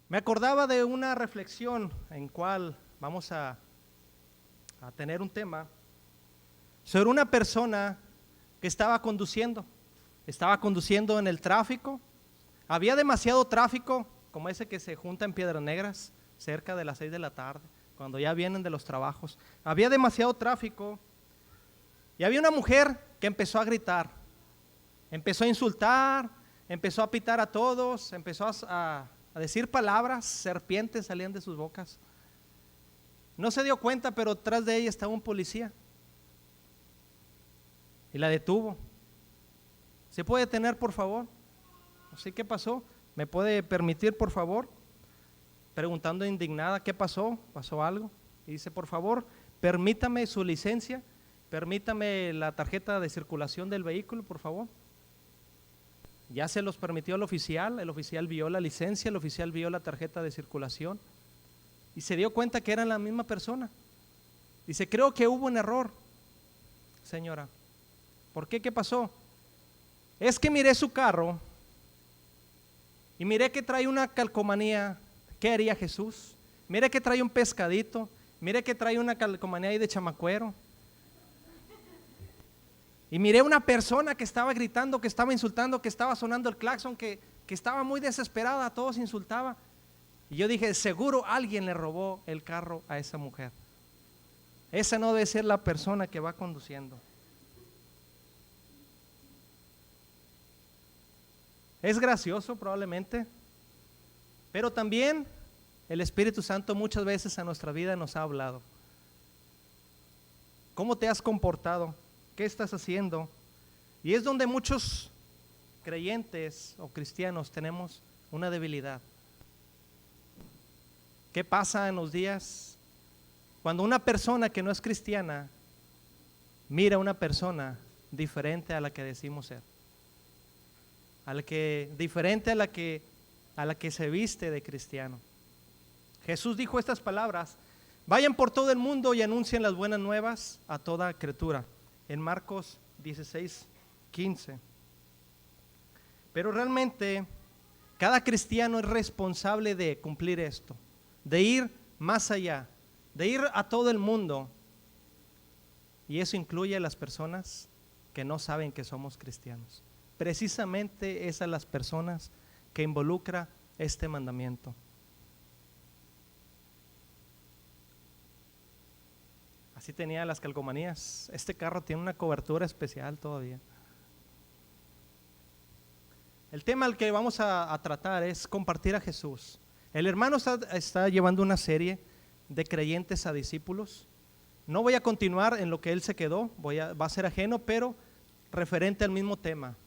Me acordaba de una reflexión en cual vamos a tener un tema sobre una persona que estaba conduciendo en el tráfico. Había demasiado tráfico, como ese que se junta en Piedras Negras, cerca de las 6 de la tarde, cuando ya vienen de los trabajos. Había demasiado tráfico y había una mujer que empezó a gritar, empezó a insultar, empezó a pitar a todos, empezó a decir palabras, serpientes salían de sus bocas. No se dio cuenta, pero tras de ella estaba un policía y la detuvo. ¿Se puede detener, por favor? No sé qué pasó. ¿Me puede permitir, por favor? Preguntando indignada, ¿qué pasó? ¿Pasó algo? Y dice, por favor, permítame su licencia, permítame la tarjeta de circulación del vehículo, por favor. Ya se los permitió el oficial vio la licencia, el oficial vio la tarjeta de circulación y se dio cuenta que eran la misma persona. Dice, creo que hubo un error, señora. ¿Por qué? ¿Qué pasó? Es que miré su carro y miré que trae una calcomanía. ¿Qué haría Jesús? Miré que trae un pescadito, miré que trae una calcomanía ahí de chamacuero. Y miré una persona que estaba gritando, que estaba insultando, que estaba sonando el claxon, que estaba muy desesperada, a todos insultaba. Y yo dije, seguro alguien le robó el carro a esa mujer. Esa no debe ser la persona que va conduciendo. Es gracioso probablemente, pero también el Espíritu Santo muchas veces a nuestra vida nos ha hablado. ¿Cómo te has comportado? ¿Qué estás haciendo? Y es donde muchos creyentes o cristianos tenemos una debilidad. ¿Qué pasa en los días cuando una persona que no es cristiana mira a una persona diferente a la que decimos ser? Diferente a la que se viste de cristiano. Jesús dijo estas palabras: vayan por todo el mundo y anuncien las buenas nuevas a toda criatura, en Marcos 16:15. Pero realmente cada cristiano es responsable de cumplir esto, de ir más allá, de ir a todo el mundo. Y eso incluye a las personas que no saben que somos cristianos. Precisamente es a las personas que involucra este mandamiento. Así tenía las calcomanías. Este carro tiene una cobertura especial todavía. El tema al que vamos a tratar es compartir a Jesús. El hermano está llevando una serie de creyentes a discípulos. No voy a continuar en lo que él se quedó, va a ser ajeno, pero referente al mismo tema.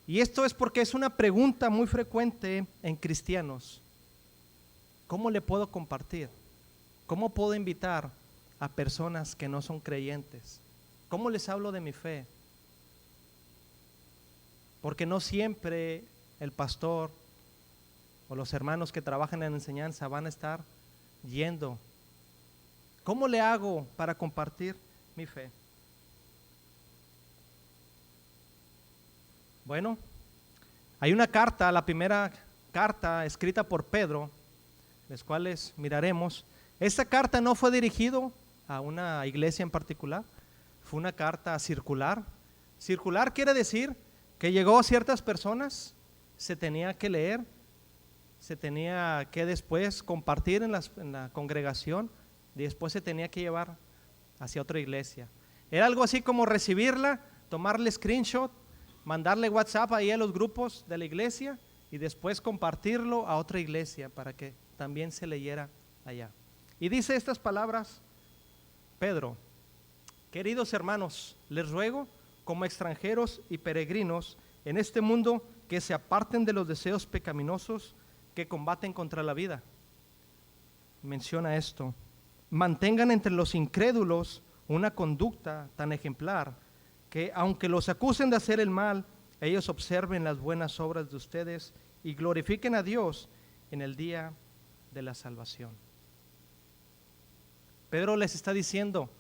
Y esto es porque es una pregunta muy frecuente en cristianos. ¿Cómo le puedo compartir? ¿Cómo puedo invitar a personas que no son creyentes? ¿Cómo les hablo de mi fe? Porque no siempre el pastor o los hermanos que trabajan en enseñanza van a estar yendo. ¿Cómo le hago para compartir mi fe? Bueno, hay una carta, la primera carta escrita por Pedro, las cuales miraremos. Esta carta no fue dirigida a una iglesia en particular, fue una carta circular. Circular quiere decir que llegó a ciertas personas, se tenía que leer, se tenía que después compartir en la congregación, y después se tenía que llevar hacia otra iglesia. Era algo así como recibirla, tomarle screenshot, mandarle WhatsApp ahí a los grupos de la iglesia y después compartirlo a otra iglesia para que también se leyera allá. Y dice estas palabras Pedro: queridos hermanos, les ruego como extranjeros y peregrinos en este mundo que se aparten de los deseos pecaminosos que combaten contra la vida. Menciona esto: mantengan entre los incrédulos una conducta tan ejemplar que aunque los acusen de hacer el mal, ellos observen las buenas obras de ustedes y glorifiquen a Dios en el día de la salvación. Pedro les está diciendo: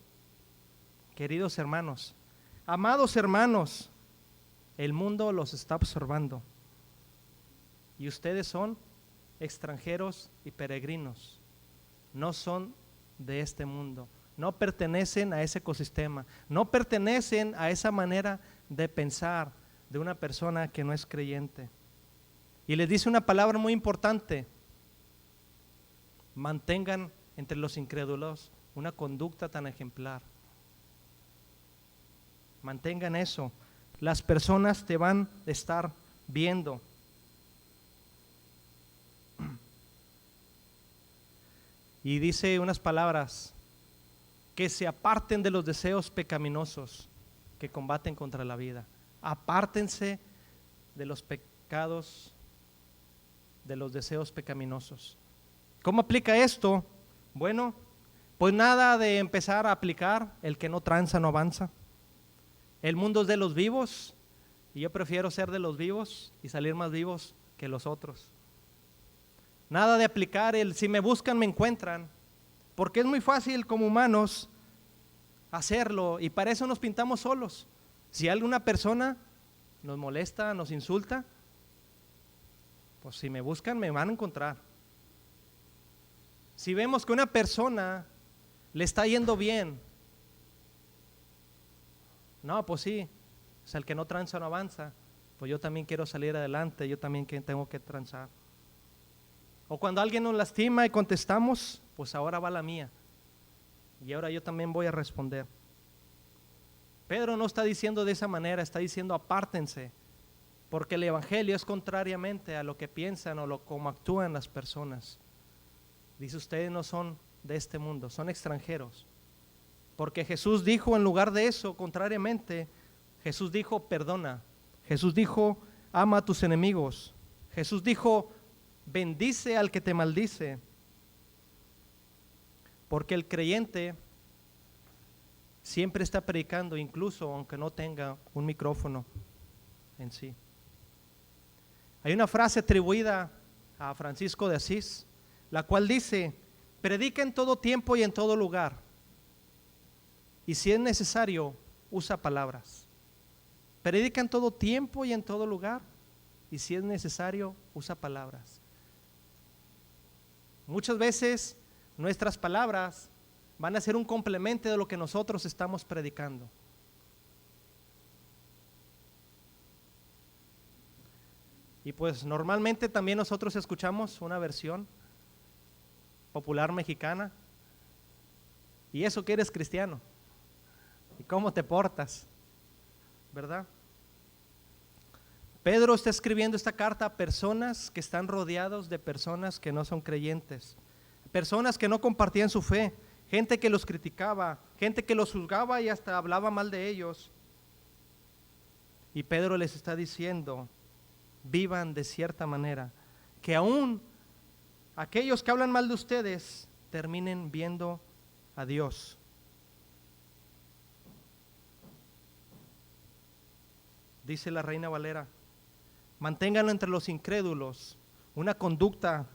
queridos hermanos, amados hermanos, el mundo los está observando y ustedes son extranjeros y peregrinos. No son de este mundo, no pertenecen a ese ecosistema, no pertenecen a esa manera de pensar de una persona que no es creyente. Y les dice una palabra muy importante: mantengan entre los incrédulos una conducta tan ejemplar. Mantengan eso. Las personas te van a estar viendo. Y dice unas palabras: que se aparten de los deseos pecaminosos que combaten contra la vida. Apártense de los pecados, de los deseos pecaminosos. ¿Cómo aplica esto? Bueno, pues nada de empezar a aplicar el que no tranza no avanza. El mundo es de los vivos y yo prefiero ser de los vivos y salir más vivos que los otros. Nada de aplicar el si me buscan me encuentran, porque es muy fácil como humanos hacerlo y para eso nos pintamos solos. Si alguna persona nos molesta, nos insulta, pues si me buscan me van a encontrar. Si vemos que una persona le está yendo bien, no, pues sí, o sea, el que no tranza no avanza, pues yo también quiero salir adelante, yo también tengo que transar. O cuando alguien nos lastima y contestamos, pues ahora va la mía y ahora yo también voy a responder. Pedro no está diciendo de esa manera, está diciendo apártense, porque el evangelio es contrariamente a lo que piensan o cómo actúan las personas. Dice: ustedes no son de este mundo, son extranjeros. Porque Jesús dijo en lugar de eso, contrariamente, Jesús dijo perdona, Jesús dijo ama a tus enemigos, Jesús dijo bendice al que te maldice. Porque el creyente siempre está predicando, incluso aunque no tenga un micrófono en sí. Hay una frase atribuida a Francisco de Asís, la cual dice: predica en todo tiempo y en todo lugar, y si es necesario, usa palabras. Predica en todo tiempo y en todo lugar, y si es necesario, usa palabras. Muchas veces nuestras palabras van a ser un complemento de lo que nosotros estamos predicando. Y pues normalmente también nosotros escuchamos una versión popular mexicana: y eso que eres cristiano, y cómo te portas, ¿verdad? Pedro está escribiendo esta carta a personas que están rodeados de personas que no son creyentes, personas que no compartían su fe, gente que los criticaba, gente que los juzgaba y hasta hablaba mal de ellos. Y Pedro les está diciendo: vivan de cierta manera, que aún aquellos que hablan mal de ustedes terminen viendo a Dios. Dice la Reina Valera: manténganlo entre los incrédulos una conducta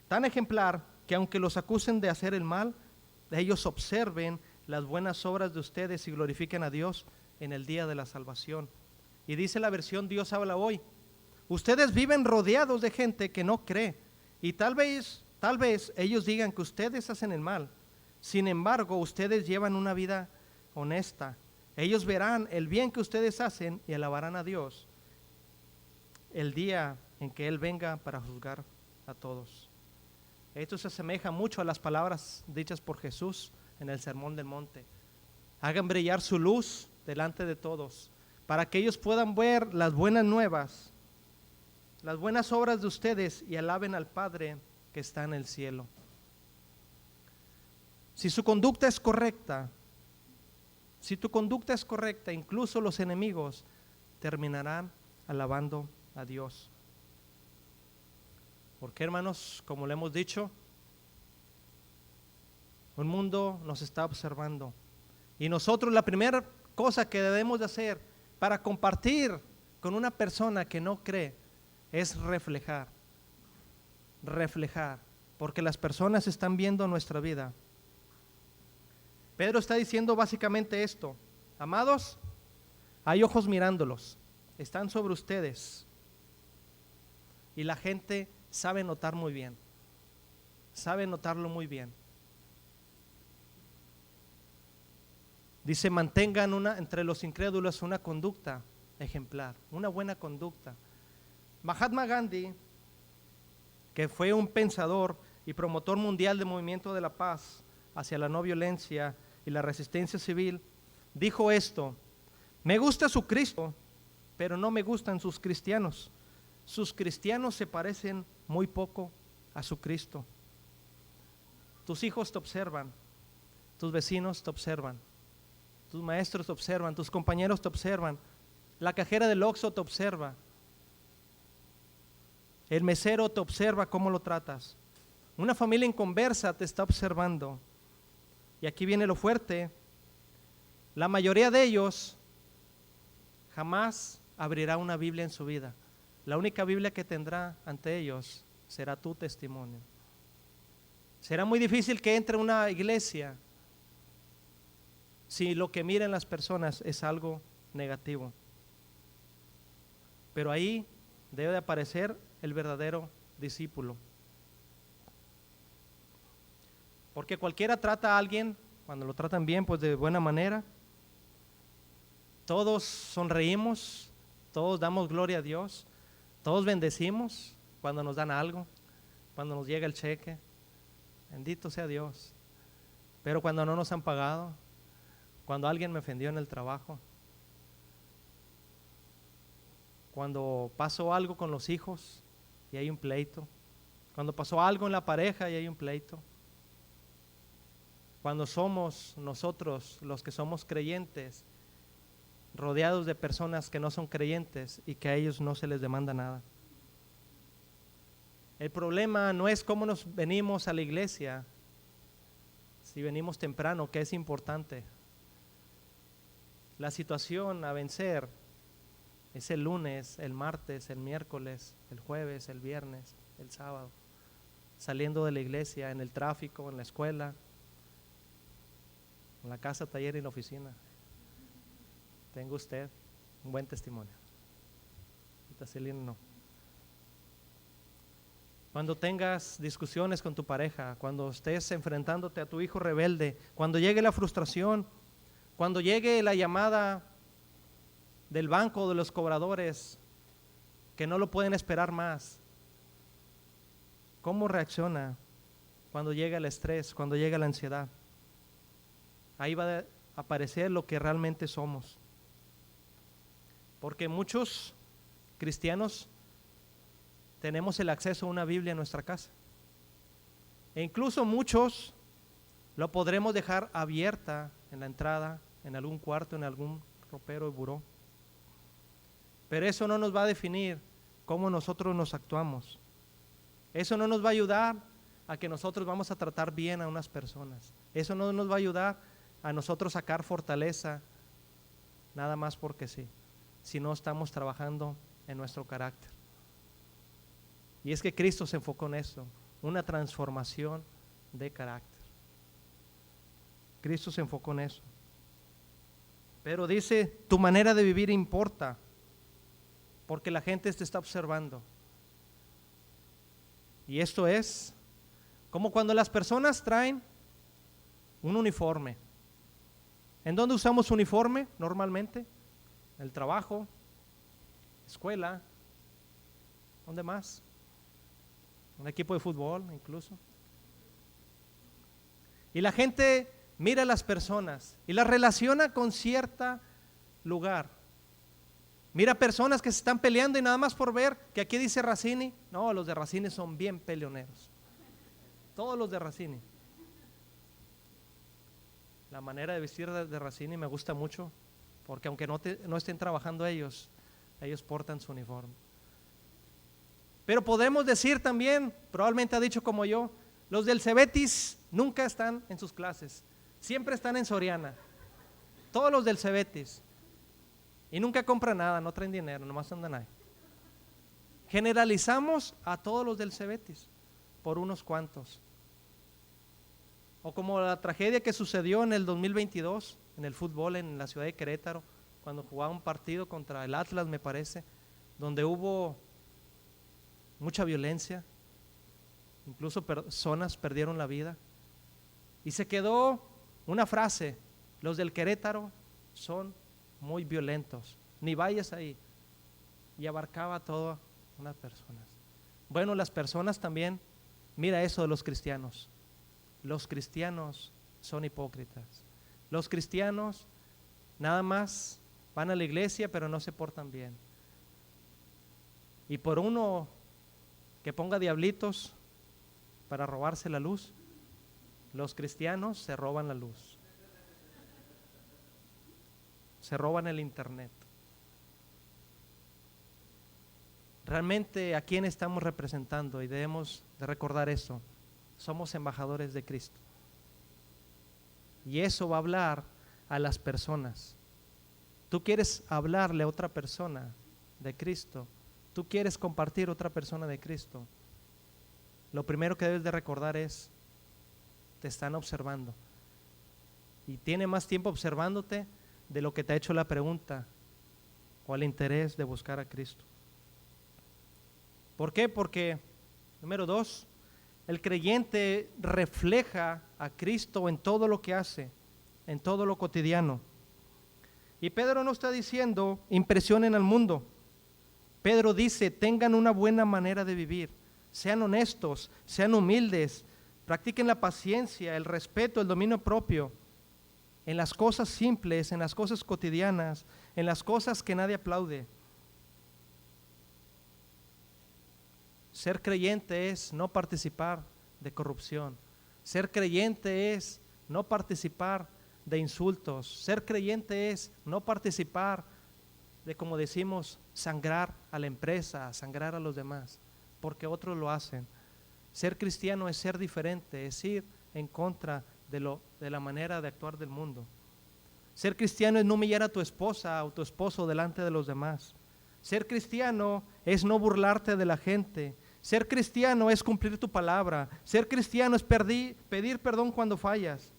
tan ejemplar que aunque los acusen de hacer el mal, ellos observen las buenas obras de ustedes y glorifiquen a Dios en el día de la salvación. Y dice la versión Dios habla hoy: ustedes viven rodeados de gente que no cree y tal vez ellos digan que ustedes hacen el mal. Sin embargo, ustedes llevan una vida honesta. Ellos verán el bien que ustedes hacen y alabarán a Dios el día en que Él venga para juzgar a todos. Esto se asemeja mucho a las palabras dichas por Jesús en el Sermón del Monte: hagan brillar su luz delante de todos, para que ellos puedan ver las buenas nuevas, las buenas obras de ustedes, y alaben al Padre que está en el cielo. Si su conducta es correcta, si tu conducta es correcta, incluso los enemigos terminarán alabando a Dios. Porque, hermanos, como le hemos dicho, un mundo nos está observando, y nosotros la primera cosa que debemos de hacer para compartir con una persona que no cree es reflejar, porque las personas están viendo nuestra vida. Pedro está diciendo básicamente esto: amados, hay ojos mirándolos, están sobre ustedes, y la gente sabe notar muy bien, sabe notarlo muy bien. Dice, mantengan entre los incrédulos una conducta ejemplar, una buena conducta. Mahatma Gandhi, que fue un pensador y promotor mundial del movimiento de la paz hacia la no violencia y la resistencia civil, dijo esto: me gusta su Cristo, pero no me gustan sus cristianos. Sus cristianos se parecen muy poco a su Cristo. Tus hijos te observan, tus vecinos te observan, tus maestros te observan, tus compañeros te observan, la cajera del Oxxo te observa, el mesero te observa cómo lo tratas, una familia inconversa te está observando. Y aquí viene lo fuerte: la mayoría de ellos jamás abrirá una Biblia en su vida. La única Biblia que tendrá ante ellos será tu testimonio. Será muy difícil que entre a una iglesia si lo que miran las personas es algo negativo. Pero ahí debe de aparecer el verdadero discípulo. Porque cualquiera trata a alguien, cuando lo tratan bien, pues de buena manera. Todos sonreímos, todos damos gloria a Dios, todos bendecimos cuando nos dan algo, cuando nos llega el cheque. Bendito sea Dios. Pero cuando no nos han pagado, cuando alguien me ofendió en el trabajo, cuando pasó algo con los hijos y hay un pleito, cuando pasó algo en la pareja y hay un pleito, cuando somos nosotros los que somos creyentes rodeados de personas que no son creyentes y que a ellos no se les demanda nada. El problema no es cómo nos venimos a la iglesia, si venimos temprano, que es importante. La situación a vencer es el lunes, el martes, el miércoles, el jueves, el viernes, el sábado, saliendo de la iglesia, en el tráfico, en la escuela, en la casa, taller y en la oficina. Tenga usted un buen testimonio. No. Cuando tengas discusiones con tu pareja, cuando estés enfrentándote a tu hijo rebelde, cuando llegue la frustración, cuando llegue la llamada del banco, de los cobradores, que no lo pueden esperar más, ¿cómo reacciona cuando llega el estrés, cuando llega la ansiedad? Ahí va a aparecer lo que realmente somos. Porque muchos cristianos tenemos el acceso a una Biblia en nuestra casa. E incluso muchos lo podremos dejar abierta en la entrada, en algún cuarto, en algún ropero o buró. Pero eso no nos va a definir cómo nosotros nos actuamos. Eso no nos va a ayudar a que nosotros vamos a tratar bien a unas personas. Eso no nos va a ayudar a nosotros sacar fortaleza nada más porque sí, si no estamos trabajando en nuestro carácter. Y es que Cristo se enfocó en eso, una transformación de carácter. Cristo se enfocó en eso. Pero dice, tu manera de vivir importa, porque la gente te está observando. Y esto es como cuando las personas traen un uniforme. ¿En dónde usamos uniforme normalmente? El trabajo, escuela, ¿dónde más? Un equipo de fútbol incluso. Y la gente mira a las personas y las relaciona con cierto lugar. Mira personas que se están peleando y nada más por ver que aquí dice Racini, no, los de Racini son bien peleoneros. Todos los de Racini. La manera de vestir de Racini me gusta mucho, porque aunque no estén trabajando ellos portan su uniforme. Pero podemos decir también, probablemente ha dicho como yo, los del Cebetis nunca están en sus clases, siempre están en Soriana, todos los del Cebetis, y nunca compran nada, no traen dinero, nomás andan ahí. Generalizamos a todos los del Cebetis por unos cuantos. O como la tragedia que sucedió en el 2022 en el fútbol en la ciudad de Querétaro, cuando jugaba un partido contra el Atlas, me parece, donde hubo mucha violencia, incluso personas perdieron la vida. Y se quedó una frase: los del Querétaro son muy violentos, ni vayas ahí. Y abarcaba a todas unas personas. Bueno, las personas también, mira eso de los cristianos. Los cristianos son hipócritas. Los cristianos nada más van a la iglesia, pero no se portan bien. Y por uno que ponga diablitos para robarse la luz, los cristianos se roban la luz. Se roban el internet. Realmente, ¿a quién estamos representando? Y debemos de recordar eso. Somos embajadores de Cristo. Y eso va a hablar a las personas. Tú quieres hablarle a otra persona de Cristo. Tú quieres compartir a otra persona de Cristo. Lo primero que debes de recordar es: te están observando. Y tiene más tiempo observándote de lo que te ha hecho la pregunta o el interés de buscar a Cristo. ¿Por qué? Porque, número 2, el creyente refleja a Cristo en todo lo que hace, en todo lo cotidiano. Y Pedro no está diciendo impresionen al mundo. Pedro dice: tengan una buena manera de vivir, sean honestos, sean humildes, practiquen la paciencia, el respeto, el dominio propio, en las cosas simples, en las cosas cotidianas, en las cosas que nadie aplaude. Ser creyente es no participar de corrupción. Ser creyente es no participar de insultos. Ser creyente es no participar de, como decimos, sangrar a la empresa, sangrar a los demás, porque otros lo hacen. Ser cristiano es ser diferente, es ir en contra de la manera de actuar del mundo. Ser cristiano es no humillar a tu esposa o tu esposo delante de los demás. Ser cristiano es no burlarte de la gente. Ser cristiano es cumplir tu palabra. Ser cristiano es pedir perdón cuando fallas,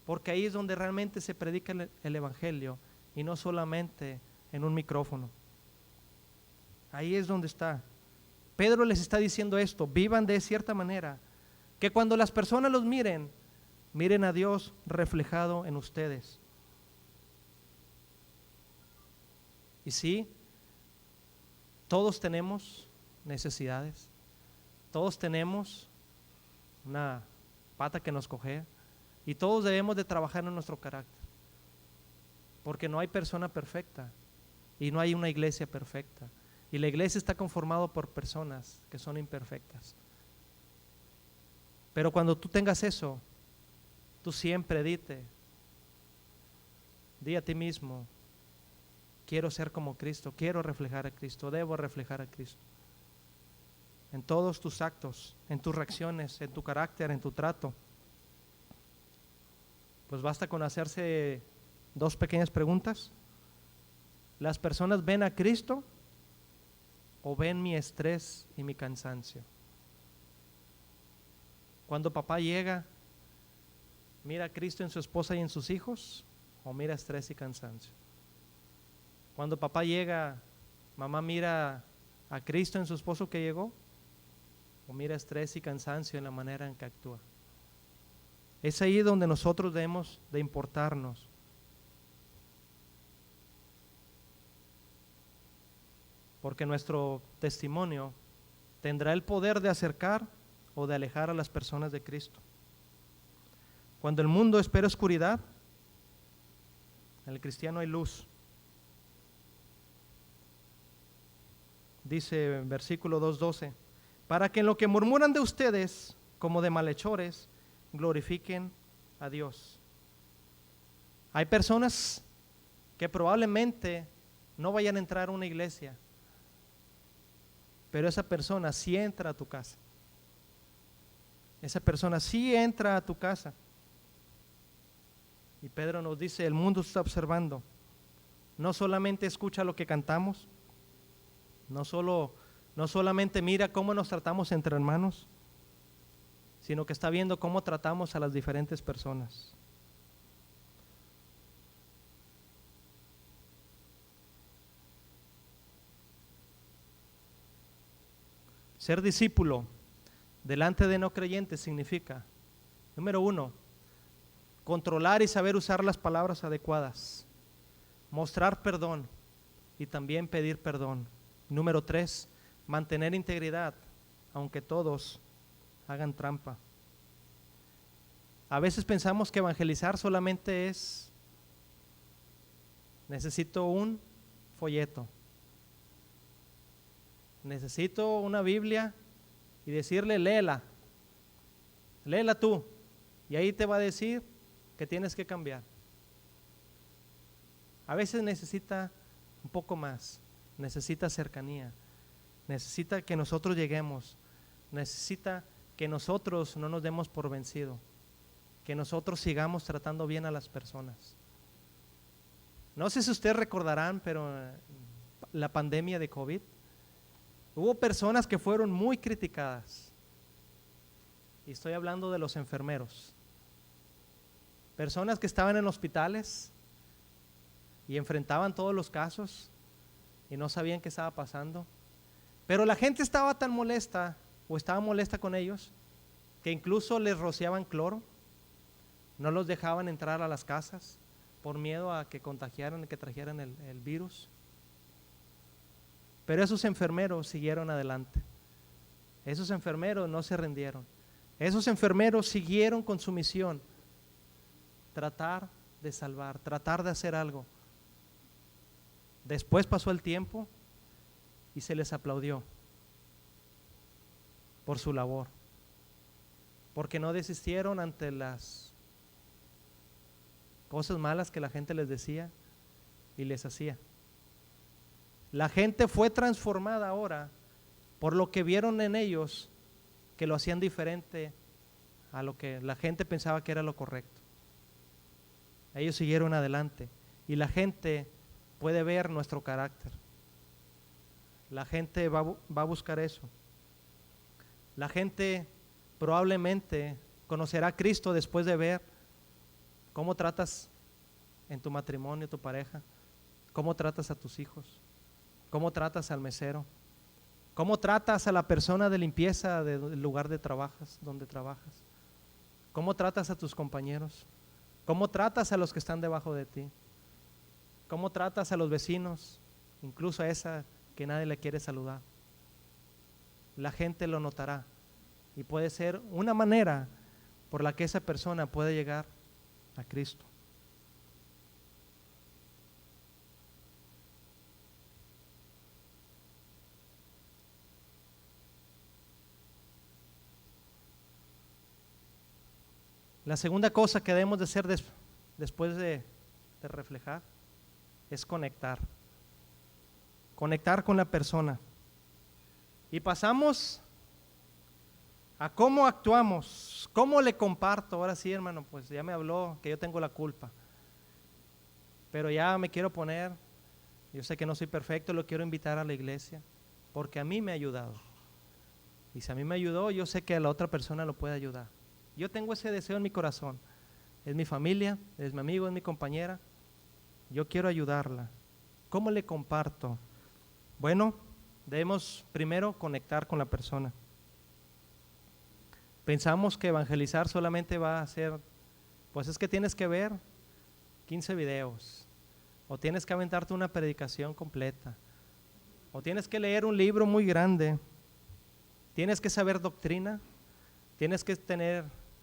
porque ahí es donde realmente se predica el evangelio, y no solamente en un micrófono. Ahí es donde está. Pedro les está diciendo esto: vivan de cierta manera, que cuando las personas los miren, miren a Dios reflejado en ustedes. Y sí, todos tenemos necesidades, todos tenemos una pata que nos cojea, y todos debemos de trabajar en nuestro carácter, porque no hay persona perfecta y no hay una iglesia perfecta, y la iglesia está conformada por personas que son imperfectas. Pero cuando tú tengas eso, tú siempre di a ti mismo: quiero ser como Cristo, quiero reflejar a Cristo, debo reflejar a Cristo. En todos tus actos, en tus reacciones, en tu carácter, en tu trato. Pues basta con hacerse 2 pequeñas preguntas. ¿Las personas ven a Cristo o ven mi estrés y mi cansancio? Cuando papá llega, ¿mira a Cristo en su esposa y en sus hijos o mira estrés y cansancio? Cuando papá llega, ¿mamá mira a Cristo en su esposo que llegó o mira estrés y cansancio en la manera en que actúa? Es ahí donde nosotros debemos de importarnos. Porque nuestro testimonio tendrá el poder de acercar o de alejar a las personas de Cristo. Cuando el mundo espera oscuridad, en el cristiano hay luz. Dice en versículo 2:12: para que en lo que murmuran de ustedes como de malhechores, glorifiquen a Dios. Hay personas que probablemente no vayan a entrar a una iglesia, pero esa persona sí entra a tu casa. Esa persona sí entra a tu casa. Y Pedro nos dice: el mundo está observando. No solamente escucha lo que cantamos, no solamente mira cómo nos tratamos entre hermanos, sino que está viendo cómo tratamos a las diferentes personas. Ser discípulo delante de no creyentes significa, número 1, controlar y saber usar las palabras adecuadas, mostrar perdón y también pedir perdón. Número 3, mantener integridad, aunque todos hagan trampa. A veces pensamos que evangelizar solamente es, necesito un folleto, necesito una Biblia y decirle, léela tú, y ahí te va a decir que tienes que cambiar. A veces necesita un poco más, necesita cercanía, necesita que nosotros lleguemos, necesita que nosotros no nos demos por vencido, que nosotros sigamos tratando bien a las personas. No sé si ustedes recordarán, pero la pandemia de COVID, hubo personas que fueron muy criticadas, y estoy hablando de los enfermeros, personas que estaban en hospitales y enfrentaban todos los casos y no sabían qué estaba pasando, pero la gente estaba tan molesta o estaba molesta con ellos que incluso les rociaban cloro, no los dejaban entrar a las casas por miedo a que contagiaran, que trajeran el virus. Pero esos enfermeros siguieron adelante, esos enfermeros no se rindieron, esos enfermeros siguieron con su misión, tratar de salvar, tratar de hacer algo. Después pasó el tiempo y se les aplaudió por su labor, porque no desistieron ante las cosas malas que la gente les decía y les hacía. La gente fue transformada ahora por lo que vieron en ellos, que lo hacían diferente a lo que la gente pensaba que era lo correcto. Ellos siguieron adelante y la gente puede ver nuestro carácter. La gente va a buscar eso. La gente probablemente conocerá a Cristo después de ver cómo tratas en tu matrimonio, tu pareja, cómo tratas a tus hijos, cómo tratas al mesero, cómo tratas a la persona de limpieza del lugar de trabajas, donde trabajas, cómo tratas a tus compañeros, cómo tratas a los que están debajo de ti, cómo tratas a los vecinos, incluso a esa que nadie le quiere saludar. La gente lo notará y puede ser una manera por la que esa persona puede llegar a Cristo. La segunda cosa que debemos de hacer después de reflejar es conectar con la persona. Y pasamos a cómo actuamos, cómo le comparto. Ahora sí, hermano, pues ya me habló que yo tengo la culpa, pero ya me quiero poner, yo sé que no soy perfecto, lo quiero invitar a la iglesia, porque a mí me ha ayudado. Y si a mí me ayudó, yo sé que a la otra persona lo puede ayudar. Yo tengo ese deseo en mi corazón. Es mi familia, es mi amigo, es mi compañera. Yo quiero ayudarla. ¿Cómo le comparto? Bueno, debemos primero conectar con la persona. Pensamos que evangelizar solamente va a ser, pues es que tienes que ver 15 videos, o tienes que aventarte una predicación completa, o tienes que leer un libro muy grande, tienes que saber doctrina, tienes que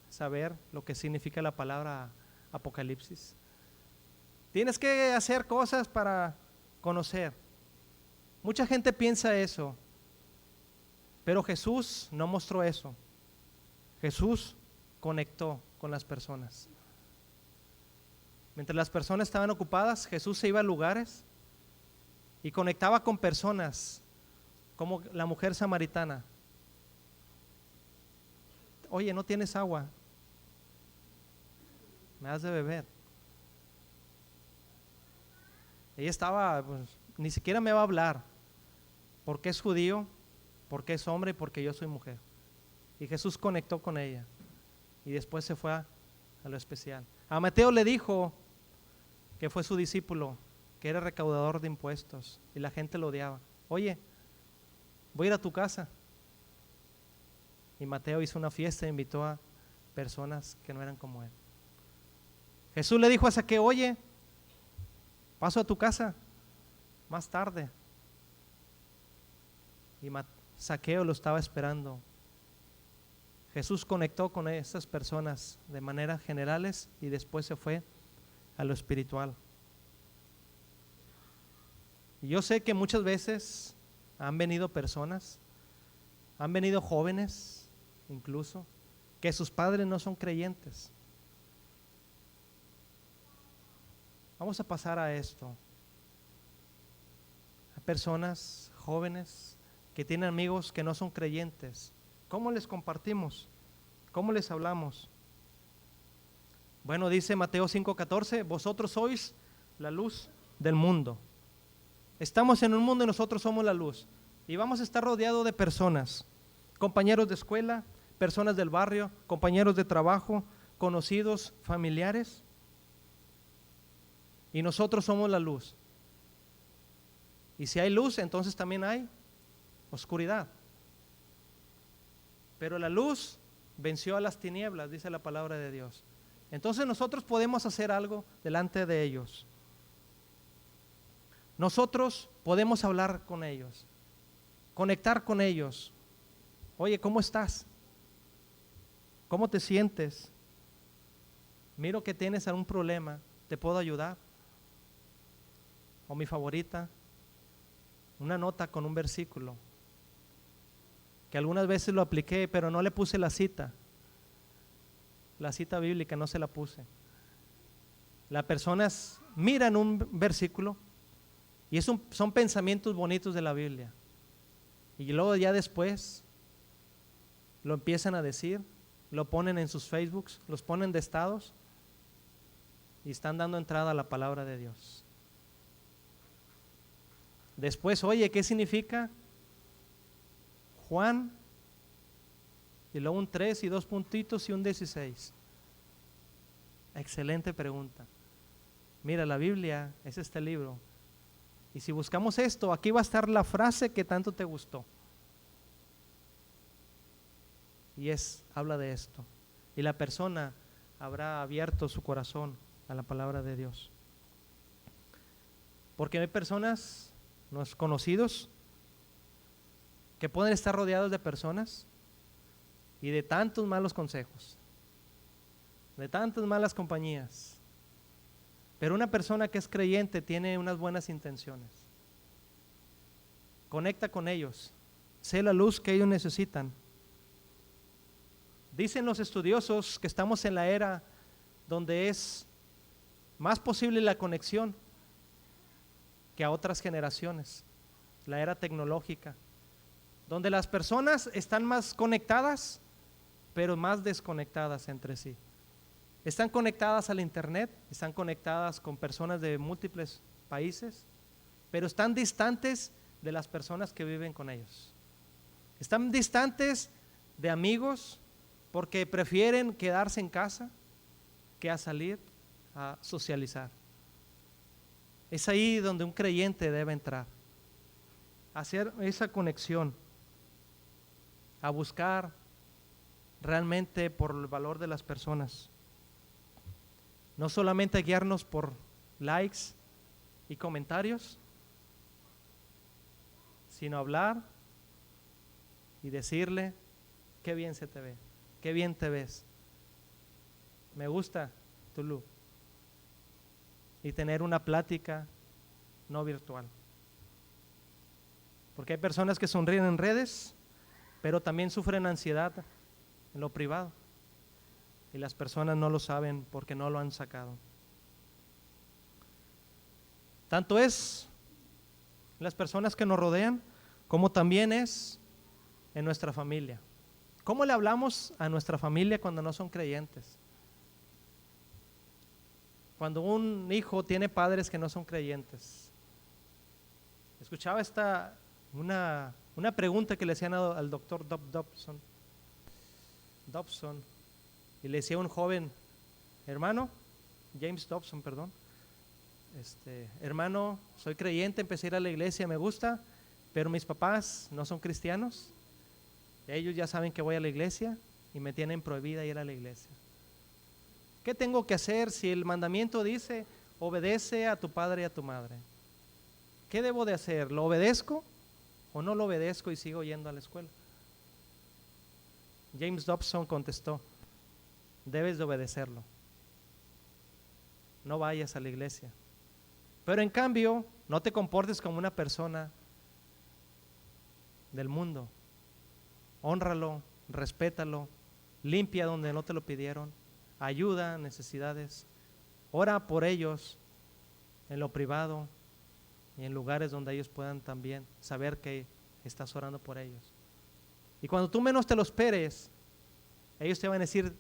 saber lo que significa la palabra Apocalipsis, tienes que hacer cosas para conocer. Mucha gente piensa eso, pero Jesús no mostró eso. Jesús conectó con las personas. Mientras las personas estaban ocupadas, Jesús se iba a lugares y conectaba con personas, como la mujer samaritana. Oye, ¿no tienes agua? Me has de beber. Ella estaba, pues, ni siquiera me va a hablar, porque es judío, porque es hombre y porque yo soy mujer. Y Jesús conectó con ella y después se fue a lo especial. A Mateo le dijo que fue su discípulo, que era recaudador de impuestos y la gente lo odiaba. Oye, voy a ir a tu casa. Y Mateo hizo una fiesta e invitó a personas que no eran como él. Jesús le dijo a Zaqueo, oye, paso a tu casa más tarde. Y Zaqueo lo estaba esperando. Jesús conectó con esas personas de manera generales y después se fue a lo espiritual. Y yo sé que muchas veces han venido personas, han venido jóvenes incluso, que sus padres no son creyentes. Vamos a pasar a esto. Hay personas jóvenes que tienen amigos que no son creyentes. ¿Cómo les compartimos? ¿Cómo les hablamos? Bueno, dice Mateo 5:14, vosotros sois la luz del mundo. Estamos en un mundo y nosotros somos la luz. Y vamos a estar rodeados de personas, compañeros de escuela, personas del barrio, compañeros de trabajo, conocidos, familiares. Y nosotros somos la luz. Y si hay luz, entonces también hay oscuridad. Pero la luz venció a las tinieblas, dice la palabra de Dios. Entonces nosotros podemos hacer algo delante de ellos. Nosotros podemos hablar con ellos, conectar con ellos. Oye, ¿cómo estás? ¿Cómo te sientes? Miro que tienes algún problema, ¿te puedo ayudar? O mi favorita, una nota con un versículo, que algunas veces lo apliqué, pero no le puse la cita bíblica, no se la puse. Las personas miran un versículo y son pensamientos bonitos de la Biblia, y luego ya después lo empiezan a decir, lo ponen en sus Facebooks, los ponen de estados y están dando entrada a la palabra de Dios. Después, oye, ¿qué significa Juan? Y luego un 3 y 2 puntitos y un 16. Excelente pregunta. Mira, la Biblia es este libro. Y si buscamos esto, aquí va a estar la frase que tanto te gustó. Y habla de esto. Y la persona habrá abierto su corazón a la palabra de Dios. Porque hay personas, los conocidos, que pueden estar rodeados de personas y de tantos malos consejos, de tantas malas compañías. Pero una persona que es creyente tiene unas buenas intenciones. Conecta con ellos, sé la luz que ellos necesitan. Dicen los estudiosos que estamos en la era donde es más posible la conexión que a otras generaciones, la era tecnológica, donde las personas están más conectadas, pero más desconectadas entre sí. Están conectadas al internet, están conectadas con personas de múltiples países, pero están distantes de las personas que viven con ellos. Están distantes de amigos porque prefieren quedarse en casa que a salir a socializar. Es ahí donde un creyente debe entrar, hacer esa conexión, a buscar realmente por el valor de las personas. No solamente guiarnos por likes y comentarios, sino hablar y decirle, qué bien se te ve, qué bien te ves, me gusta tu look. Y tener una plática no virtual. Porque hay personas que sonríen en redes, pero también sufren ansiedad en lo privado. Y las personas no lo saben porque no lo han sacado. Tanto es las personas que nos rodean, como también es en nuestra familia. ¿Cómo le hablamos a nuestra familia cuando no son creyentes? Cuando un hijo tiene padres que no son creyentes. Escuchaba una pregunta que le hacían al doctor Dobson, y le decía a un joven, James Dobson, hermano, soy creyente, empecé a ir a la iglesia, me gusta, pero mis papás no son cristianos. Ellos ya saben que voy a la iglesia y me tienen prohibida ir a la iglesia. ¿Qué tengo que hacer si el mandamiento dice obedece a tu padre y a tu madre? ¿Qué debo de hacer? ¿Lo obedezco o no lo obedezco y sigo yendo a la escuela? James Dobson contestó, debes de obedecerlo. No vayas a la iglesia. Pero en cambio, no te comportes como una persona del mundo. Hónralo, respétalo, limpia donde no te lo pidieron, ayuda a necesidades, ora por ellos en lo privado y en lugares donde ellos puedan también saber que estás orando por ellos. Y cuando tú menos te lo esperes, ellos te van a decir,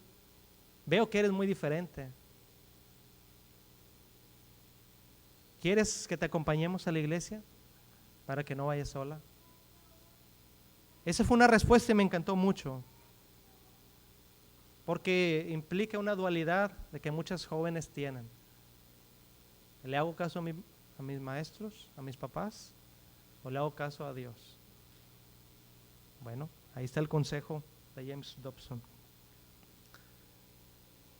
veo que eres muy diferente. ¿Quieres que te acompañemos a la iglesia para que no vayas sola? Esa fue una respuesta y me encantó mucho, porque implica una dualidad de que muchos jóvenes tienen. ¿Le hago caso a mis maestros, a mis papás, o le hago caso a Dios? Bueno, ahí está el consejo de James Dobson.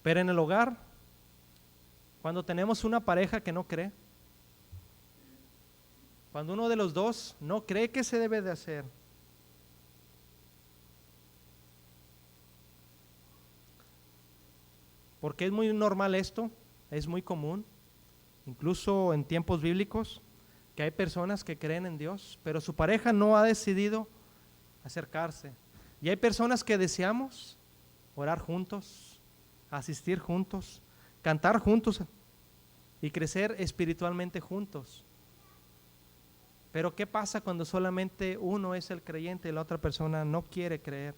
Pero en el hogar, cuando tenemos una pareja que no cree, cuando uno de los dos no cree que se debe de hacer, porque es muy normal esto, es muy común, incluso en tiempos bíblicos, que hay personas que creen en Dios, pero su pareja no ha decidido acercarse. Y hay personas que deseamos orar juntos, asistir juntos, cantar juntos y crecer espiritualmente juntos. Pero ¿qué pasa cuando solamente uno es el creyente y la otra persona no quiere creer?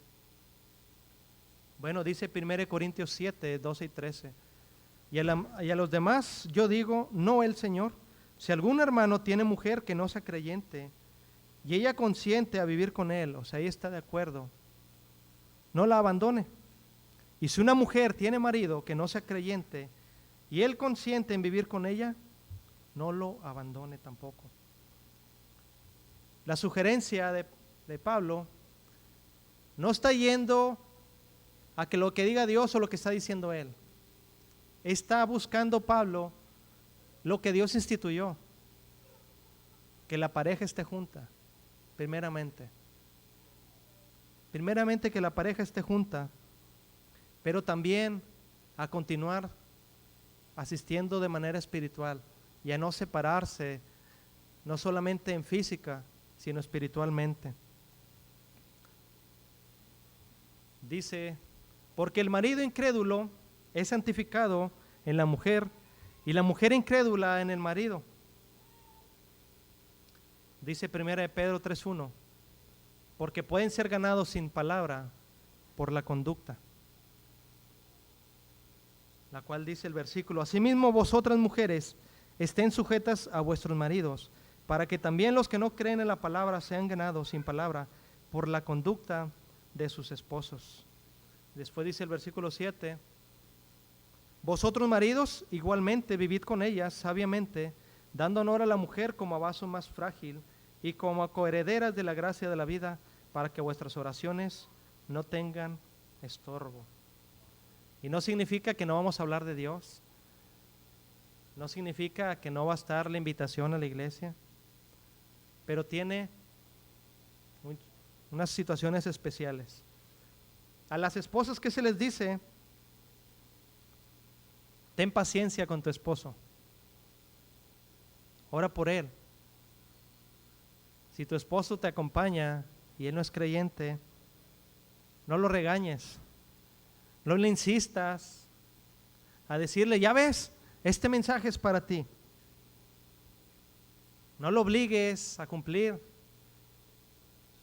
Bueno, dice 1 Corintios 7, 12 y 13. Y a los demás yo digo, no el Señor. Si algún hermano tiene mujer que no sea creyente y ella consiente a vivir con él, o sea, ella está de acuerdo, no la abandone. Y si una mujer tiene marido que no sea creyente y él consiente en vivir con ella, no lo abandone tampoco. La sugerencia de Pablo no está yendo a que lo que diga Dios o lo que está diciendo él. Está buscando Pablo lo que Dios instituyó, que la pareja esté junta, primeramente que la pareja esté junta, pero también a continuar asistiendo de manera espiritual y a no separarse, no solamente en física, sino espiritualmente. Dice, porque el marido incrédulo es santificado en la mujer y la mujer incrédula en el marido. Dice 1 Pedro 3:1, porque pueden ser ganados sin palabra por la conducta. La cual dice el versículo, asimismo vosotras mujeres estén sujetas a vuestros maridos, para que también los que no creen en la palabra sean ganados sin palabra por la conducta de sus esposos. Después dice el versículo 7, vosotros maridos igualmente vivid con ellas sabiamente, dando honor a la mujer como a vaso más frágil y como a coherederas de la gracia de la vida, para que vuestras oraciones no tengan estorbo. Y no significa que no vamos a hablar de Dios, no significa que no va a estar la invitación a la iglesia, pero tiene unas situaciones especiales. A las esposas, ¿qué se les dice? Ten paciencia con tu esposo, ora por él. Si tu esposo te acompaña y él no es creyente, no lo regañes, no le insistas a decirle, ya ves, este mensaje es para ti. No lo obligues a cumplir.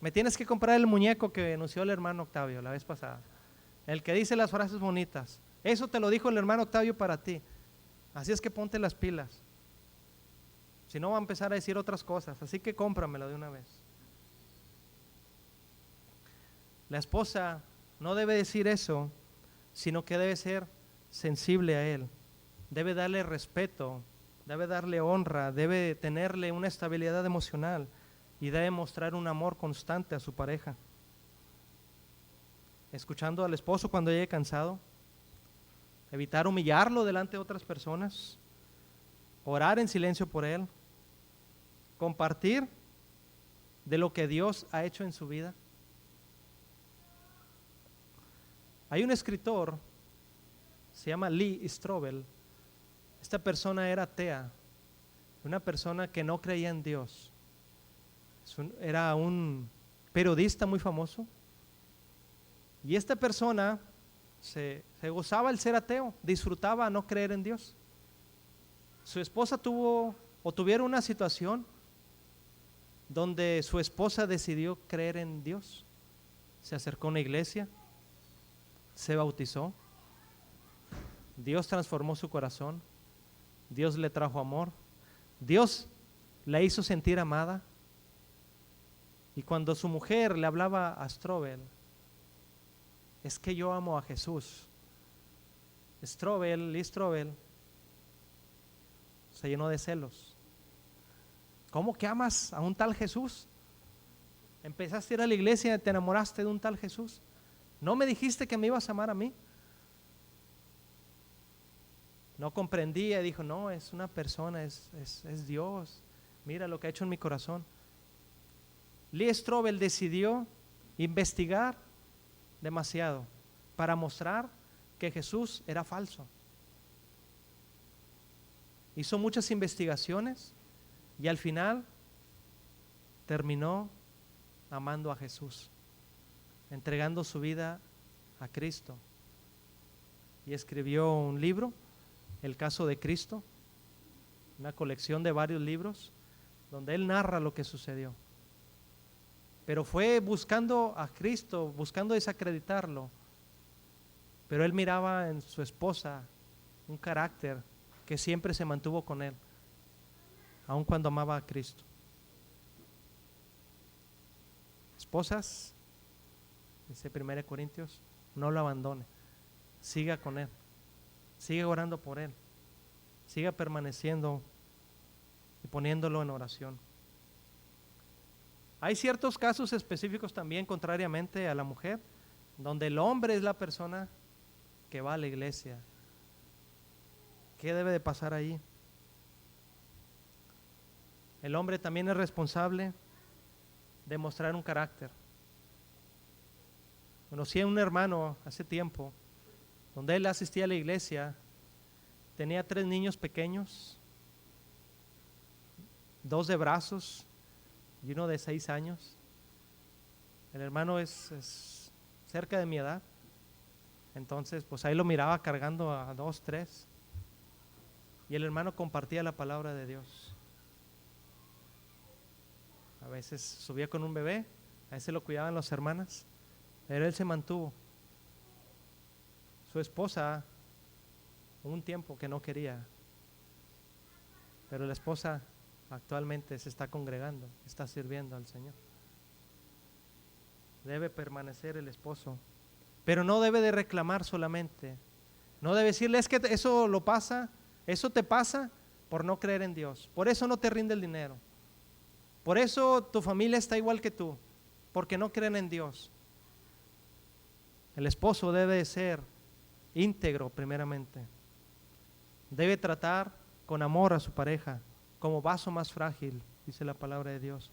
Me tienes que comprar el muñeco que anunció el hermano Octavio la vez pasada, el que dice las frases bonitas. Eso te lo dijo el hermano Octavio para ti. Así es que ponte las pilas. Si no va a empezar a decir otras cosas, así que cómpramelo de una vez. La esposa no debe decir eso, sino que debe ser sensible a él. Debe darle respeto, debe darle honra, debe tenerle una estabilidad emocional y debe mostrar un amor constante a su pareja. escuchando al esposo cuando llegue cansado, evitar humillarlo delante de otras personas, orar en silencio por él, compartir de lo que Dios ha hecho en su vida. Hay un escritor, se llama Lee Strobel. Esta persona era atea, una persona que no creía en Dios. Era un periodista muy famoso. Y esta persona se gozaba el ser ateo, disfrutaba no creer en Dios. Su esposa tuvieron una situación donde su esposa decidió creer en Dios. Se acercó a una iglesia, se bautizó. Dios transformó su corazón. Dios le trajo amor. Dios la hizo sentir amada. Y cuando su mujer le hablaba a Strobel, es que yo amo a Jesús, Lee Strobel se llenó de celos. ¿Cómo que amas a un tal Jesús? Empezaste a ir a la iglesia y te enamoraste de un tal Jesús. ¿No me dijiste que me ibas a amar a mí? No comprendía, dijo, no, es una persona, es Dios. Mira lo que ha hecho en mi corazón. Lee Strobel decidió investigar demasiado para mostrar que Jesús era falso. Hizo muchas investigaciones y al final terminó amando a Jesús, entregando su vida a Cristo, y escribió un libro, El caso de Cristo, una colección de varios libros donde él narra lo que sucedió. Pero fue buscando a Cristo, buscando desacreditarlo. Pero él miraba en su esposa un carácter que siempre se mantuvo con él, aun cuando amaba a Cristo. Esposas, dice 1 Corintios, no lo abandone, siga con él, siga orando por él, siga permaneciendo y poniéndolo en oración. Hay ciertos casos específicos también, contrariamente a la mujer, donde el hombre es la persona que va a la iglesia. ¿Qué debe de pasar ahí? El hombre también es responsable de mostrar un carácter. Conocí a un hermano hace tiempo, donde él asistía a la iglesia, tenía 3 niños pequeños, 2 de brazos y uno de 6 años. El hermano es cerca de mi edad, entonces pues ahí lo miraba cargando a 2, 3, y el hermano compartía la palabra de Dios. A veces subía con un bebé, a veces lo cuidaban las hermanas, pero él se mantuvo. Su esposa, un tiempo que no quería, pero la esposa actualmente se está congregando, está sirviendo al Señor. Debe permanecer el esposo, pero no debe de reclamar solamente. No debe decirle, es que eso te pasa por no creer en Dios. Por eso no te rinde el dinero. Por eso tu familia está igual que tú, porque no creen en Dios. El esposo debe ser íntegro primeramente. Debe tratar con amor a su pareja, como vaso más frágil, dice la palabra de Dios.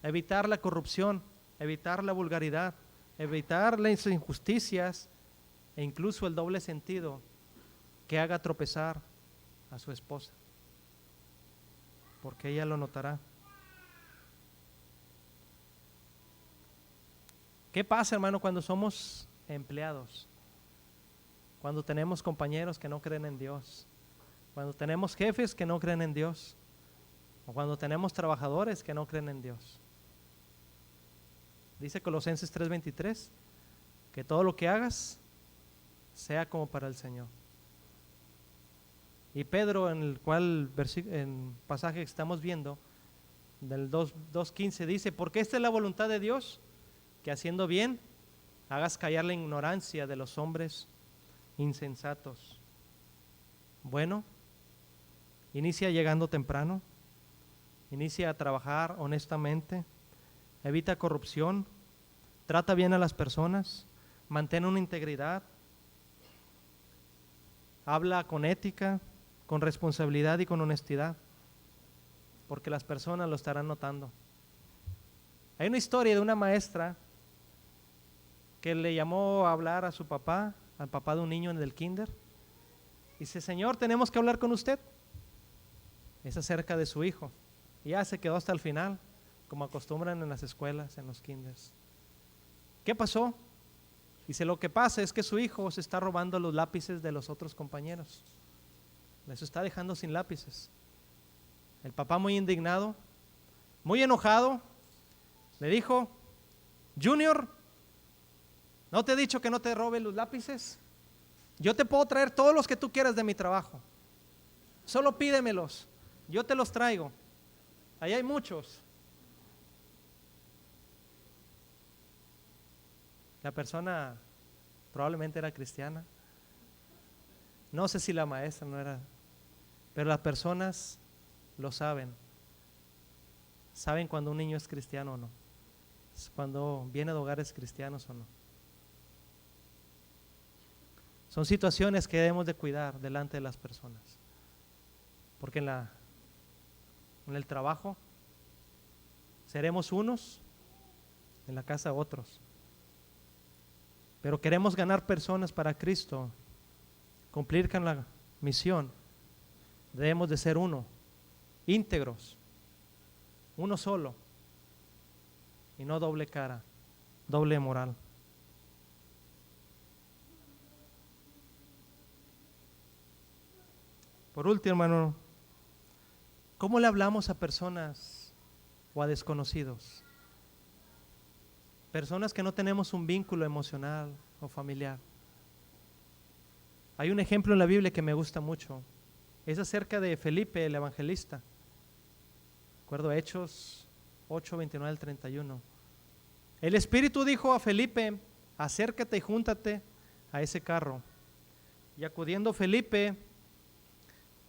Evitar la corrupción, evitar la vulgaridad, evitar las injusticias e incluso el doble sentido que haga tropezar a su esposa, porque ella lo notará. ¿Qué pasa, hermano, cuando somos empleados? Cuando tenemos compañeros que no creen en Dios, cuando tenemos jefes que no creen en Dios, o cuando tenemos trabajadores que no creen en Dios. Dice Colosenses 3:23 que todo lo que hagas sea como para el Señor. Y Pedro, en el pasaje que estamos viendo, del 2:15, dice, porque esta es la voluntad de Dios, que haciendo bien hagas callar la ignorancia de los hombres insensatos. Bueno, inicia llegando temprano, inicia a trabajar honestamente, evita corrupción, trata bien a las personas, mantén una integridad, habla con ética, con responsabilidad y con honestidad, porque las personas lo estarán notando. Hay una historia de una maestra que le llamó a hablar a su papá, al papá de un niño en el kinder. Dice: Señor, tenemos que hablar con usted. Es acerca de su hijo. Y ya se quedó hasta el final, como acostumbran en las escuelas, en los kinders. ¿Qué pasó? Dice: lo que pasa es que su hijo se está robando los lápices de los otros compañeros. Les está dejando sin lápices. El papá, muy indignado, muy enojado, le dijo: Junior, ¿no te he dicho que no te robe los lápices? Yo te puedo traer todos los que tú quieras de mi trabajo. Solo pídemelos, yo te los traigo. Ahí hay muchos. La persona probablemente era cristiana. No sé si la maestra no era, pero las personas lo saben. Saben cuando un niño es cristiano o no, cuando viene de hogares cristianos o no. Son situaciones que debemos de cuidar delante de las personas, porque en el trabajo seremos unos, en la casa otros, pero queremos ganar personas para Cristo, cumplir con la misión. Debemos de ser uno, íntegros, uno solo, y no doble cara, doble moral. Por último, hermano, ¿cómo le hablamos a personas o a desconocidos? Personas que no tenemos un vínculo emocional o familiar. Hay un ejemplo en la Biblia que me gusta mucho. Es acerca de Felipe, el evangelista. Recuerdo Hechos 8, 29 al 31. El Espíritu dijo a Felipe: acércate y júntate a ese carro. Y acudiendo Felipe,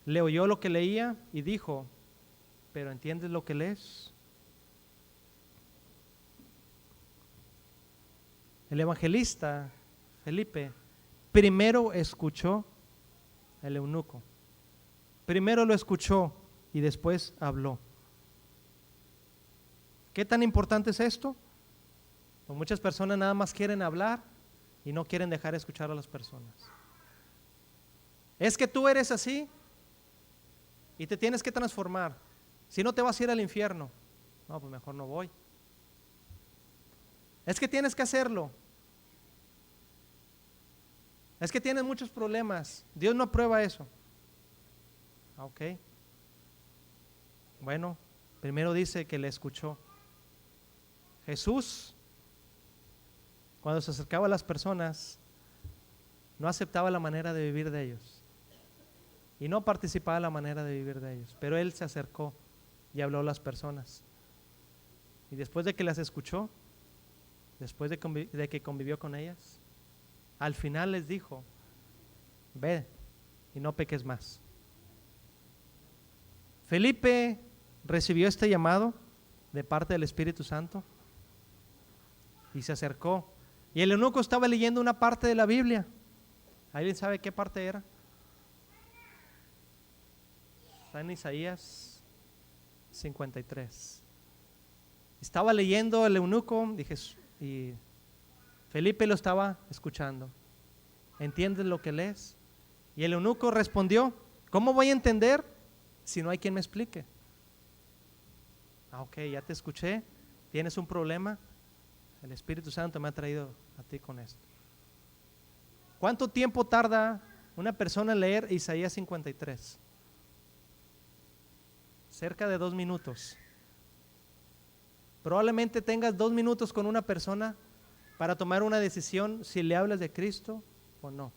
le oyó lo que leía y dijo: ¿pero entiendes lo que lees? El evangelista Felipe primero escuchó al eunuco. Primero lo escuchó y después habló. ¿Qué tan importante es esto? Pues muchas personas nada más quieren hablar y no quieren dejar escuchar a las personas. Es que tú eres así y te tienes que transformar. Si no, te vas a ir al infierno. No, pues mejor no voy. Es que tienes que hacerlo. Es que tienes muchos problemas. Dios no aprueba eso. Ok. Bueno, primero dice que le escuchó. Jesús, cuando se acercaba a las personas, no aceptaba la manera de vivir de ellos y no participaba en la manera de vivir de ellos, pero Él se acercó y habló a las personas. Y después de que las escuchó, después de que convivió con ellas, al final les dijo: ve y no peques más. Felipe recibió este llamado de parte del Espíritu Santo y se acercó. Y el eunuco estaba leyendo una parte de la Biblia. ¿Alguien sabe qué parte era? Está en Isaías 53. Estaba leyendo el eunuco y Felipe lo estaba escuchando. ¿Entiendes lo que lees? Y el eunuco respondió: ¿cómo voy a entender si no hay quien me explique? Ok, ya te escuché, tienes un problema, el Espíritu Santo me ha traído a ti con esto. ¿Cuánto tiempo tarda una persona en leer Isaías 53? Cerca de 2 minutos. Probablemente tengas 2 minutos con una persona para tomar una decisión si le hablas de Cristo o no.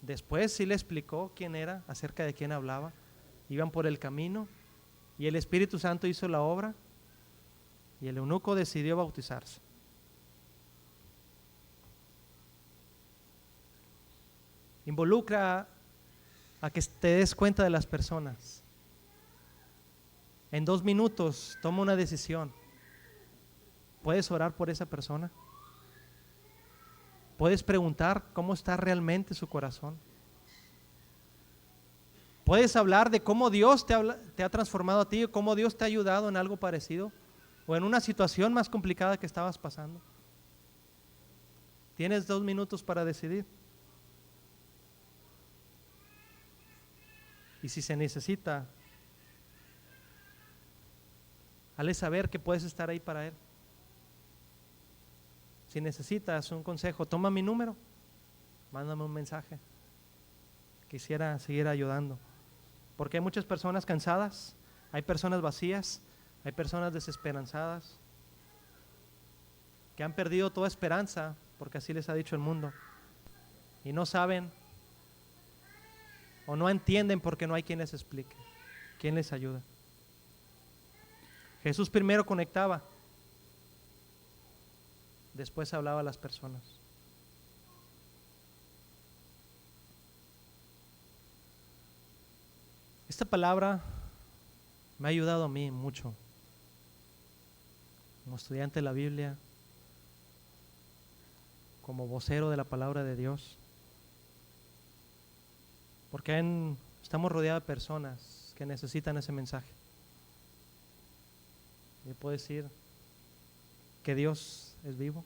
Después sí le explicó quién era, acerca de quién hablaba. Iban por el camino y el Espíritu Santo hizo la obra y el eunuco decidió bautizarse. Involucra a que te des cuenta de las personas. En 2 minutos toma una decisión. ¿Puedes orar por esa persona? ¿Puedes preguntar cómo está realmente su corazón? ¿Puedes hablar de cómo Dios te ha transformado a ti, cómo Dios te ha ayudado en algo parecido o en una situación más complicada que estabas pasando? Tienes 2 minutos para decidir. Y si se necesita, hazle saber que puedes estar ahí para él. Si necesitas un consejo, toma mi número, mándame un mensaje. Quisiera seguir ayudando, porque hay muchas personas cansadas, hay personas vacías, hay personas desesperanzadas, que han perdido toda esperanza, porque así les ha dicho el mundo, y no saben o no entienden porque no hay quien les explique, quien les ayude. Jesús primero conectaba, después hablaba a las personas. Esta palabra me ha ayudado a mí mucho, como estudiante de la Biblia, como vocero de la palabra de Dios, porque estamos rodeados de personas que necesitan ese mensaje. Yo puedo decir que Dios es vivo,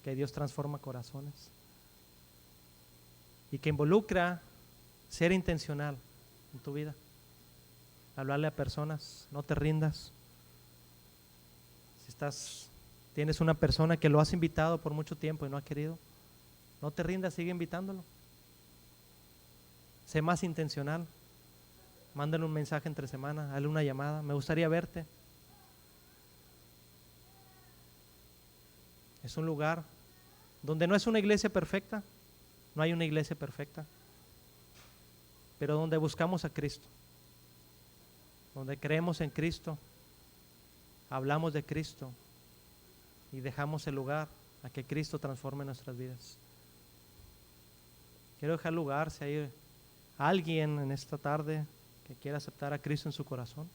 que Dios transforma corazones y que involucra ser intencional en tu vida, hablarle a personas, no te rindas. Si tienes una persona que lo has invitado por mucho tiempo y no ha querido, no te rindas, sigue invitándolo. Sé más intencional, mándale un mensaje entre semana, dale una llamada, me gustaría verte. Es un lugar donde no es una iglesia perfecta, no hay una iglesia perfecta, pero donde buscamos a Cristo, donde creemos en Cristo, hablamos de Cristo y dejamos el lugar a que Cristo transforme nuestras vidas. Quiero dejar lugar si hay alguien en esta tarde que quiera aceptar a Cristo en su corazón.